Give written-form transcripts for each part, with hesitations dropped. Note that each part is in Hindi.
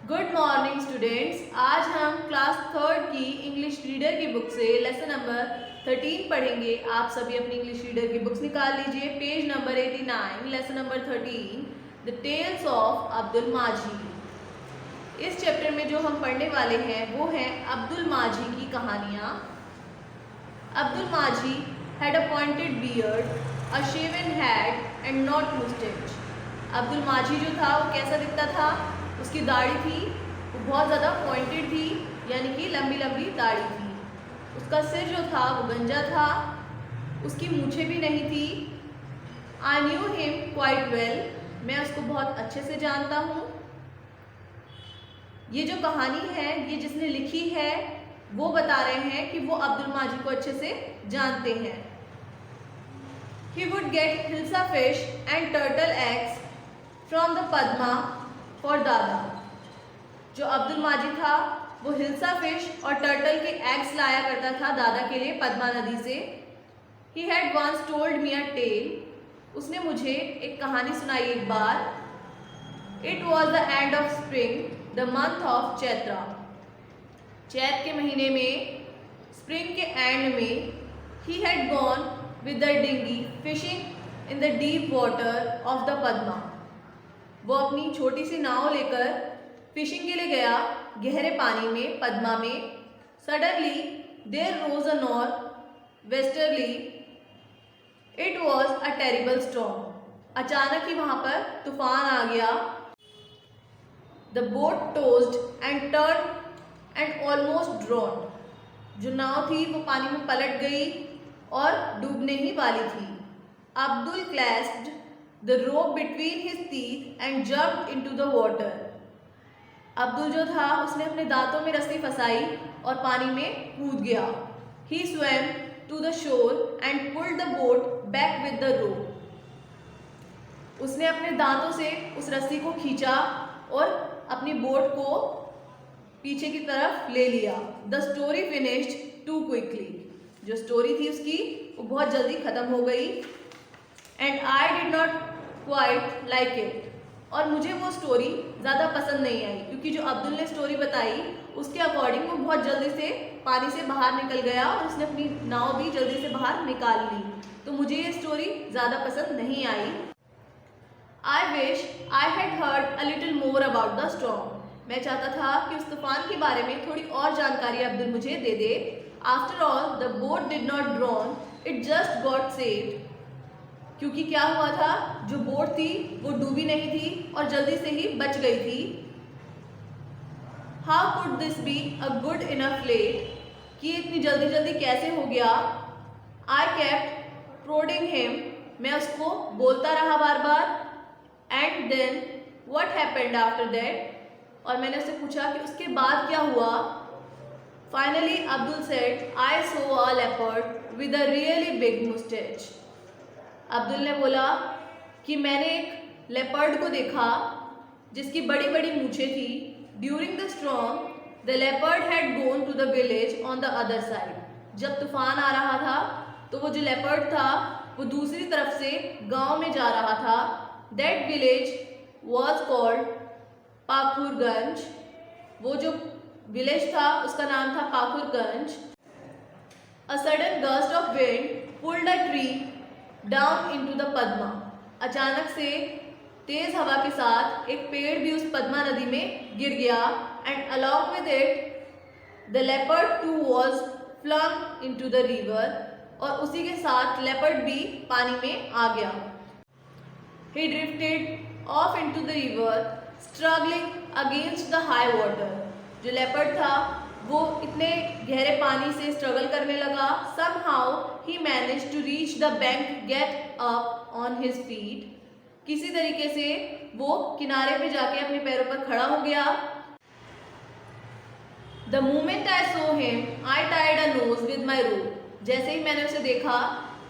Good morning students. आज हम क्लास थर्ड की इंग्लिश रीडर की बुक से लेसन नंबर 13 पढ़ेंगे। आप सभी अपनी इंग्लिश रीडर की बुक्स निकाल लीजिए। Page number 89, lesson number 13, the tales of Abdul Maji. इस चैप्टर में जो हम पढ़ने वाले हैं वो है अब्दुल माजी की कहानियाँ। Abdul Maji had a pointed beard, a shaven head and not moustache. Abdul Maji जो था वो कैसा दिखता था? उसकी दाढ़ी थी वो बहुत ज़्यादा पॉइंटेड थी, यानी कि लंबी लंबी दाढ़ी थी। उसका सिर जो था वो गंजा था, उसकी मूछें भी नहीं थी। I knew him quite well, मैं उसको बहुत अच्छे से जानता हूँ। ये जो कहानी है ये जिसने लिखी है वो बता रहे हैं कि वो अब्दुल माजी को अच्छे से जानते हैं। He would get hilsa fish and turtle eggs from the Padma for दादा। जो अब्दुल माजी था वो हिल्सा फिश और टर्टल के एग्स लाया करता था दादा के लिए पद्मा नदी से। He had once told me a tale, उसने मुझे एक कहानी सुनाई एक बार। It was the end of spring, the month of Chaitra. चैत के महीने में, स्प्रिंग के एंड में, he had gone with the dinghy fishing in the deep water of the Padma। वो अपनी छोटी सी नाव लेकर फिशिंग के लिए गया गहरे पानी में, पद्मा में। Suddenly there rose a northwesterly, it was a terrible storm. अचानक ही वहां पर तूफान आ गया। The boat tossed and turn and almost drowned. जो नाव थी वो पानी में पलट गई और डूबने ही वाली थी। Abdul क्लैस्प्ड the rope between his teeth and jumped into the water। Abdul जो था उसने अपने दांतों में रस्सी फंसाई और पानी में कूद गया। He swam to the shore and pulled the boat back with the rope। उसने अपने दांतों से उस रस्सी को खींचा और अपनी बोट को पीछे की तरफ ले लिया। The story finished too quickly। जो स्टोरी थी उसकी वो बहुत जल्दी खत्म हो गई। And I did not quite like it, और मुझे वो स्टोरी ज़्यादा पसंद नहीं आई, क्योंकि जो अब्दुल ने स्टोरी बताई उसके अकॉर्डिंग वो बहुत जल्दी से पानी से बाहर निकल गया और उसने अपनी नाव भी जल्दी से बाहर निकाल ली। तो मुझे ये स्टोरी ज़्यादा पसंद नहीं आई। I wish I had heard a little more about the storm. मैं चाहता था कि उस तूफान के बारे में थोड़ी और जानकारी अब्दुल मुझे दे दे। After all the boat did not drown, it just got saved. क्योंकि क्या हुआ था, जो बोट थी वो डूबी नहीं थी और जल्दी से ही बच गई थी। How could this be a good enough late, कि इतनी जल्दी जल्दी कैसे हो गया। आई केप्ट प्रोडिंग हिम, मैं उसको बोलता रहा बार बार। And then what happened after that, और मैंने उससे पूछा कि उसके बाद क्या हुआ। Finally Abdul said I saw a leopard with a really big moustache. Abdul ने बोला कि मैंने एक लेपर्ड को देखा जिसकी बड़ी बड़ी मूछें थी। During the storm the leopard had gone to the village on the other side. जब तूफान आ रहा था तो वो जो लेपर्ड था वो दूसरी तरफ से गांव में जा रहा था। That village was called Pakhurganj. वो जो विलेज था उसका नाम था Pakhurganj. A sudden gust of wind pulled a tree down into the Padma. अचानक से तेज हवा के साथ एक पेड़ भी उस पद्मा नदी में गिर गया। And along with it the leopard too was flung into the river, और उसी के साथ लेपर्ड भी पानी में आ गया। He drifted off into the river struggling against the high water. जो लेपर्ड था वो इतने गहरे पानी से स्ट्रगल करने लगा। Somehow he managed to reach the bank, get up on his feet। किसी तरीके से वो किनारे पे जाके अपने पैरों पर खड़ा हो गया। The moment I saw him, I tied a noose with my rope। जैसे ही मैंने उसे देखा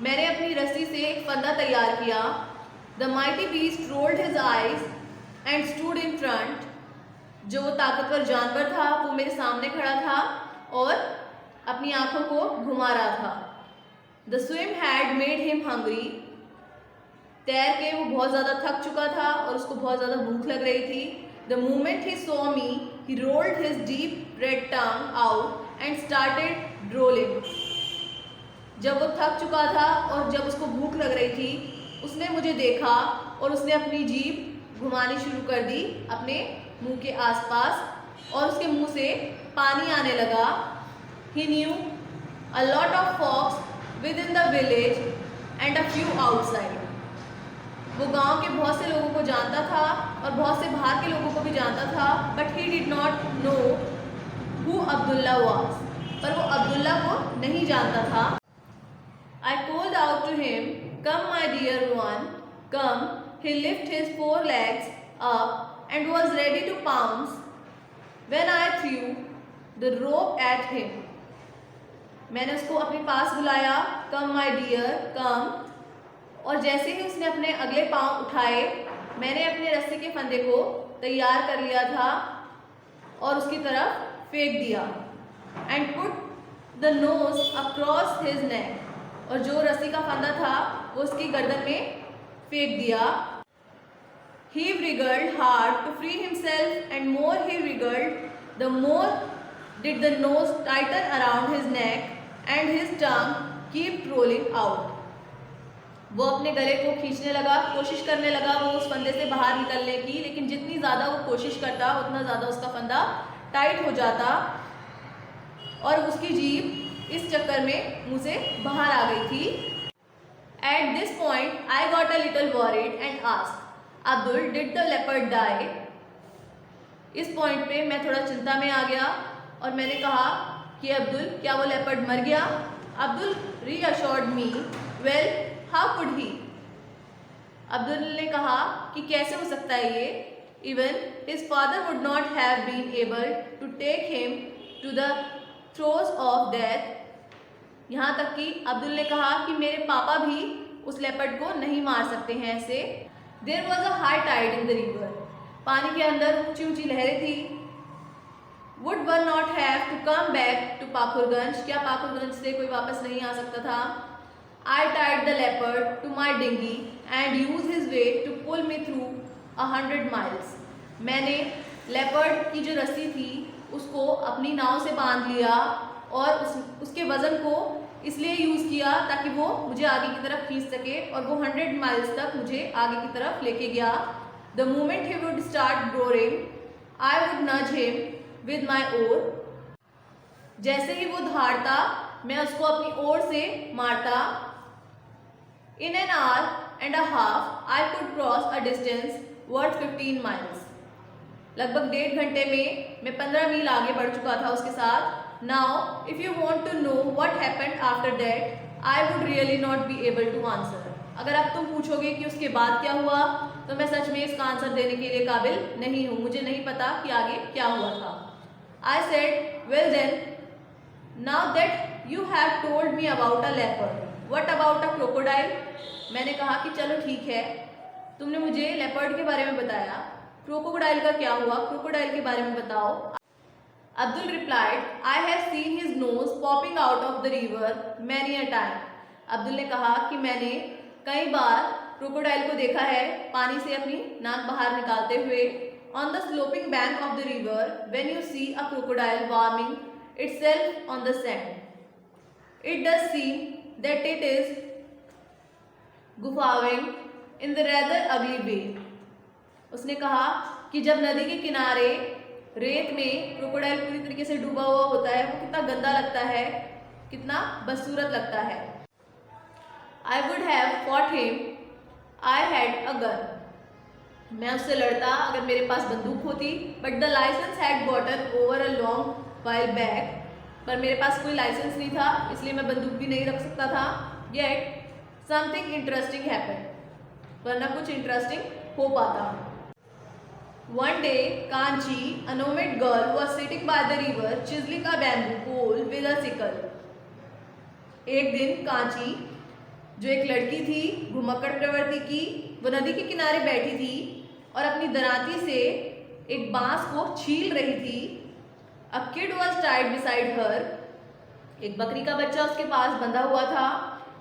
मैंने अपनी रस्सी से एक फंदा तैयार किया। The mighty beast rolled his eyes and stood in front। जो वो ताकतवर जानवर था वो मेरे सामने खड़ा था और अपनी आंखों को घुमा रहा था। The swim had made him hungry. तैर के वो बहुत ज़्यादा थक चुका था और उसको बहुत ज़्यादा भूख लग रही थी। The moment he saw me, he rolled his deep red tongue out and started drooling. जब वो थक चुका था और जब उसको भूख लग रही थी, उसने मुझे देखा और उसने अपनी जीभ घुमानी शुरू कर दी अपने मुंह के आसपास और उसके मुंह से पानी आने लगा. He knew a lot of folks within the village and a few outside. वो गांव के बहुत से लोगों को जानता था और बहुत से बाहर के लोगों को भी जानता था. But he did not know who Abdullah was. पर वो अब्दुल्ला को नहीं जानता था. I called out to him, "Come, my dear one, come." He lifted his 4 legs up and was ready to pounce when I threw the rope at him. मैंने उसको अपने पास बुलाया, "Come, my dear, come." और जैसे ही उसने अपने अगले पांव उठाए, मैंने अपने रस्सी के फंदे को तैयार कर लिया था और उसकी तरफ फेंक दिया. And put the nose across his neck. और जो रस्सी का फंदा था वो उसकी गर्दन में फेंक दिया. He wriggled hard to free himself, and more he wriggled, the more did the nose tighten around his neck and his tongue keep rolling out. वो अपने गले को खींचने लगा, कोशिश करने लगा वो उस फंदे से बाहर निकलने की, लेकिन जितनी ज़्यादा वो कोशिश करता उतना ज़्यादा उसका फंदा टाइट हो जाता और उसकी जीभ इस चक्कर में मुंह से बाहर आ गई थी. At this point I got a little worried and asked, "Abdul, did the leopard die?" इस पॉइंट पे मैं थोड़ा चिंता में आ गया और मैंने कहा कि अब्दुल, क्या वो लेपर्ड मर गया? Abdul reassured me, "Well, how could he?" Abdul ने कहा कि कैसे हो सकता है ये? Even his father would not have been able to take him to the throes of death. यहाँ तक कि अब्दुल ने कहा कि मेरे पापा भी उस लेपर्ड को नहीं मार सकते हैं ऐसे. There was a high tide in the river. पानी के अंदर ऊंची ऊंची लहरें थी. Would one not have to come back to पाखुरगंज? क्या पाखुरगंज से कोई वापस नहीं आ सकता था? I tied the leopard to my dinghy and used his weight to pull me through 100 miles. मैंने लेपर्ड की जो रस्सी थी उसको अपनी नाव से बांध लिया और उसके वज़न को इसलिए यूज़ किया ताकि वो मुझे आगे की तरफ खींच सके और वो 100 माइल्स तक मुझे आगे की तरफ लेके गया. The moment he would start roaring, I would nudge him with my oar. जैसे ही वो दहाड़ता मैं उसको अपनी ओर से मारता. In an hour and a half, I could cross a distance worth 15 miles. लगभग 1.5 घंटे में मैं 15 मील आगे बढ़ चुका था उसके साथ. Now, if you want to know what happened after that, I would really not be able to answer. अगर अब तुम पूछोगे कि उसके बाद क्या हुआ, तो मैं सच में इसका आंसर देने के लिए काबिल नहीं हूँ. मुझे नहीं पता कि आगे क्या हुआ था. I said, "Well then, now that you have told me about a leopard, what about a crocodile?" मैंने कहा कि चलो ठीक है, तुमने मुझे लेपर्ड के बारे में बताया, क्रोकोडाइल का क्या हुआ? क्रोकोडाइल के बारे में बताओ. Abdul replied, "I have seen his nose popping out of the river many a time." Abdul ने कहा कि मैंने कई बार क्रोकोडाइल को देखा है पानी से अपनी नाक बाहर निकालते हुए. On the sloping bank of the river, when you see a crocodile warming itself on the sand, it does seem that it is guffawing in the rather ugly way. उसने कहा कि जब नदी के किनारे रेत में क्रोकोडाइल पूरी तरीके से डूबा हुआ होता है वो कितना गंदा लगता है, कितना बदसूरत लगता है. I would have fought him. I had a gun. मैं उससे लड़ता अगर मेरे पास बंदूक होती. But the license had gotten over a long while back. पर मेरे पास कोई लाइसेंस नहीं था इसलिए मैं बंदूक भी नहीं रख सकता था. Yet something interesting happened. वरना कुछ इंटरेस्टिंग हो पाता. One day, Kanchi, a nomad girl, was sitting by the river chiseling a bamboo pole with a sickle. एक दिन कांची, जो एक लड़की थी घुमक्कड़ प्रवृत्ति की, वो नदी के किनारे बैठी थी और अपनी दराती से एक बांस को छील रही थी. A kid was tied beside her. एक बकरी का बच्चा उसके पास बंधा हुआ था.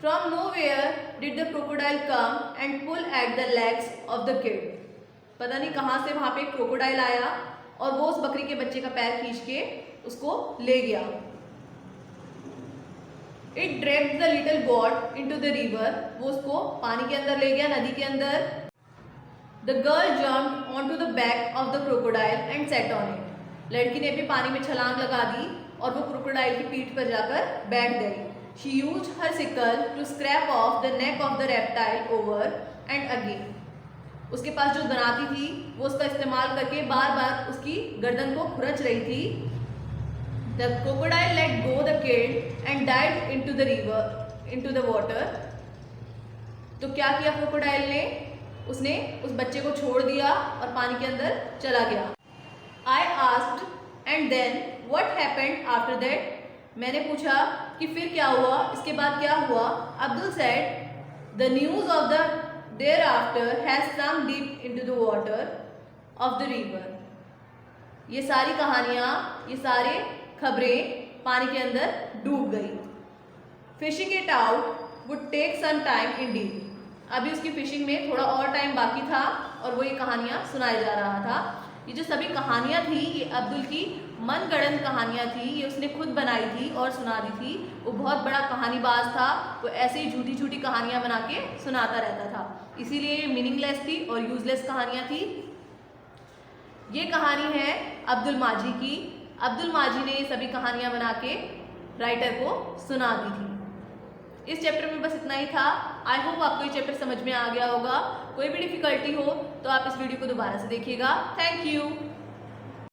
From nowhere did the crocodile come and pull at the legs of the kid. पता नहीं कहाँ से वहां पे क्रोकोडाइल आया और वो उस बकरी के बच्चे का पैर खींच के उसको ले गया। It dragged the little goat into the river. वो उसको पानी के अंदर ले गया, नदी के अंदर। The girl jumped onto the back of the crocodile and sat on it. लड़की ने भी पानी में छलांग लगा दी और वो क्रोकोडाइल की पीठ पर जाकर बैठ गई। She used her sickle to scrape off the neck of the reptile over and again. उसके पास जो दराती थी वो उसका इस्तेमाल करके बार बार उसकी गर्दन को खुरच रही थी। The crocodile let go the kid and dived into the river, into the water. तो क्या किया क्रोकोडाइल ने? उसने उस बच्चे को छोड़ दिया और पानी के अंदर चला गया। I asked, and then what happened after that? मैंने पूछा कि फिर क्या हुआ, इसके बाद क्या हुआ? Abdul said, the news of the thereafter has sunk deep into the water of the river. ये सारी कहानियाँ, ये सारे खबरें पानी के अंदर डूब गई। Fishing it out would take some time indeed. अभी उसकी फिशिंग में थोड़ा और टाइम बाकी था और वो ये कहानियाँ सुनाया जा रहा था। ये जो सभी कहानियाँ थी ये अब्दुल की मनगढ़ंत कहानियाँ थी, ये उसने खुद बनाई थी और सुना दी थी। वो बहुत बड़ा कहानीबाज था, वो ऐसे ही झूठी झूठी कहानियाँ बना के सुनाता रहता था, इसीलिए ये मीनिंगलेस थी और यूजलेस कहानियाँ थी। ये कहानी है अब्दुल माजी की। अब्दुल माजी ने ये सभी कहानियाँ बना के राइटर को सुना दी थी। इस चैप्टर में बस इतना ही था। आई होप आपको ये चैप्टर समझ में आ गया होगा। कोई भी डिफिकल्टी हो तो आप इस वीडियो को दोबारा से देखिएगा। Thank you.